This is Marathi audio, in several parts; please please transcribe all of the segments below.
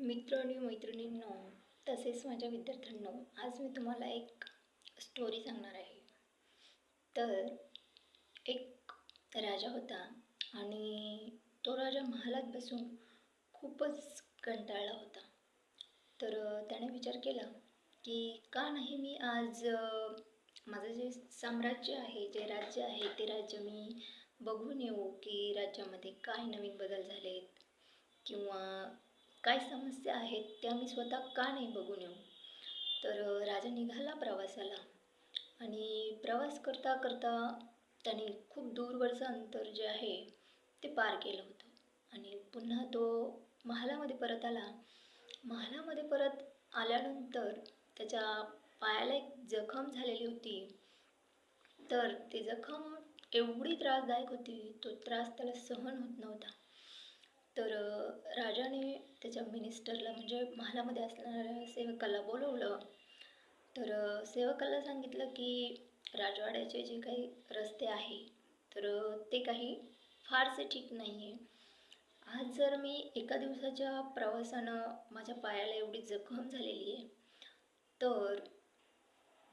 मित्र आणि मैत्रिणींनो, तसेच माझ्या विद्यार्थ्यांनो, आज मी तुम्हाला एक स्टोरी सांगणार आहे. तर एक राजा होता आणि तो राजा महालात बसून खूपच कंटाळला होता. तर त्याने विचार केला की का नाही मी आज माझं जे साम्राज्य आहे, जे राज्य आहे, ते राज्य मी बघून येऊ की राज्यामध्ये काय नवीन बदल झालेत किंवा काय समस्या आहेत त्या मी स्वतः का नाही बघून येऊ. तर राजा निघाला प्रवासाला आणि प्रवास करता करता त्याने खूप दूरवरचं अंतर जे आहे ते पार केलं होतं आणि पुन्हा तो महालामध्ये परत आला. महालामध्ये परत आल्यानंतर त्याच्या पायाला एक जखम झालेली होती. तर ती जखम एवढी त्रासदायक होती, तो त्रास त्याला सहन होत नव्हता. तर राजाने त्याच्या मिनिस्टरला म्हणजे महालामध्ये असणाऱ्या सेवकाला बोलवलं. तर सेवकाला सांगितलं की राजवाड्याचे जे काही रस्ते आहे तर ते काही फारसे ठीक नाही आहे. आज जर मी एका दिवसाच्या प्रवासानं माझ्या पायाला एवढी जखम झालेली आहे, तर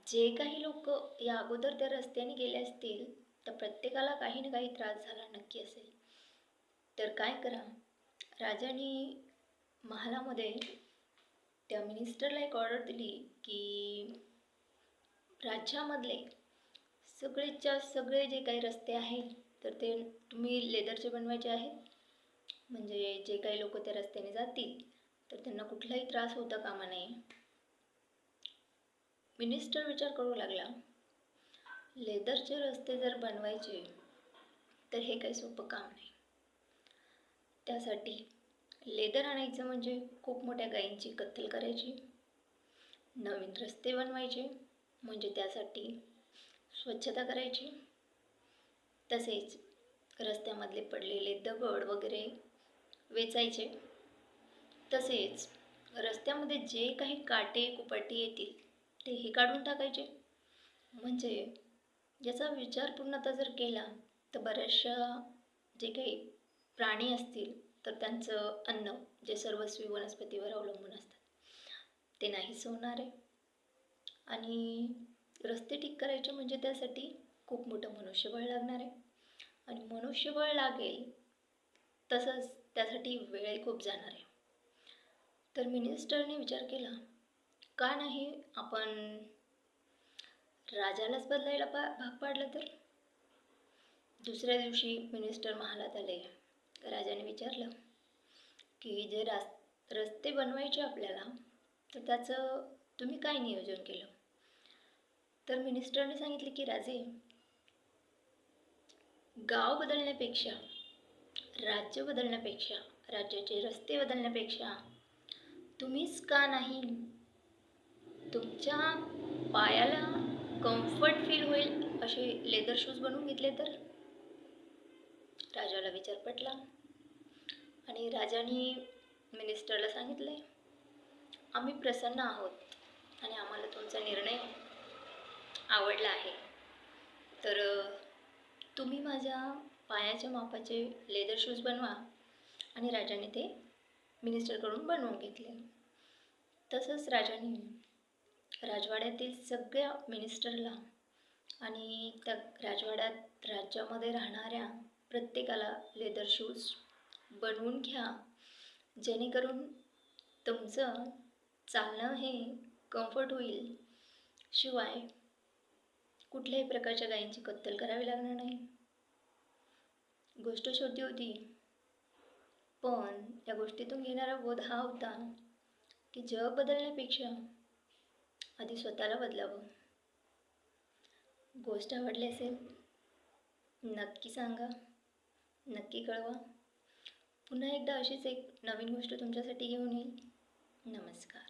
जे काही लोक या अगोदर त्या रस्त्याने गेले असतील तर प्रत्येकाला काही ना काही त्रास झाला नक्की असेल. तर काय करा, राजाने महालामध्ये त्या मिनिस्टरला एक ऑर्डर दिली की राज्यामधले सगळेच्या सगळे जे काही रस्ते आहेत तर ते तुम्ही लेदरचे बनवायचे आहेत. म्हणजे जे काही लोक त्या रस्त्याने जातील तर त्यांना कुठलाही त्रास होता कामा नये. मिनिस्टर विचार करू लागला, लेदरचे रस्ते जर बनवायचे तर हे काही सोपं काम नाही. त्यासाठी लेदर आणायचं म्हणजे खूप मोठ्या गायींची कत्तल करायची, नवीन रस्ते बनवायचे म्हणजे त्यासाठी स्वच्छता करायची, तसेच रस्त्यामधले पडलेले दगड वगैरे वेचायचे, तसेच रस्त्यामध्ये जे काही काटे कुपाटी येतील तेही काढून टाकायचे. म्हणजे याचा विचार पूर्णतः जर केला तर बऱ्याचशा जे काही प्राणी असतील तर त्यांचं अन्न जे सर्वस्वी वनस्पतीवर अवलंबून असतात ते नाहीच होणार आहे. आणि रस्ते ठीक करायचे म्हणजे त्यासाठी खूप मोठं मनुष्यबळ लागणार आहे आणि मनुष्यबळ लागेल तसंच त्यासाठी वेळही खूप जाणार आहे. तर मिनिस्टरने विचार केला, का नाही आपण राजालाच बदलायला भाग पाडलं तर. दुसऱ्या दिवशी मिनिस्टर महालात आले. राजाने विचारलं की जे रस्ते बनवायचे आपल्याला तर त्याचं तुम्ही काय नियोजन केलं. तर मिनिस्टरने सांगितले की राजे, गाव बदलण्यापेक्षा, राज्य बदलण्यापेक्षा, राज्याचे रस्ते बदलण्यापेक्षा तुम्हीच का नाही तुमच्या पायाला कम्फर्ट फील होईल असे लेदर शूज बनवून घेतले तर. राजाला विचार पटला आणि राजाने मिनिस्टरला सांगितले, आम्ही प्रसन्न आहोत आणि आम्हाला तुमचा निर्णय आवडला आहे. तर तुम्ही माझ्या पायाच्या मापाचे लेदर शूज बनवा. आणि राजाने ते मिनिस्टरकडून बनवून घेतले. तसंच राजाने राजवाड्यातील सगळ्या मिनिस्टरला आणि त्या राज्यामध्ये राहणाऱ्या प्रत्येकाला लेदर शूज बनवून घ्या, जेणेकरून तुमचं चालणं हे कम्फर्ट होईल, शिवाय कुठल्याही प्रकारच्या गायींची कत्तल करावी लागणार नाही. गोष्ट छोटी होती, पण या गोष्टीतून घेणारा बोध हा होता की जग बदलण्यापेक्षा आधी स्वतःला बदलावं. गोष्ट आवडली असेल नक्की सांगा, नक्की कळवा. पुन्हा एकदा अशीच एक नवीन गोष्ट तुमच्यासाठी घेऊन येईल. नमस्कार.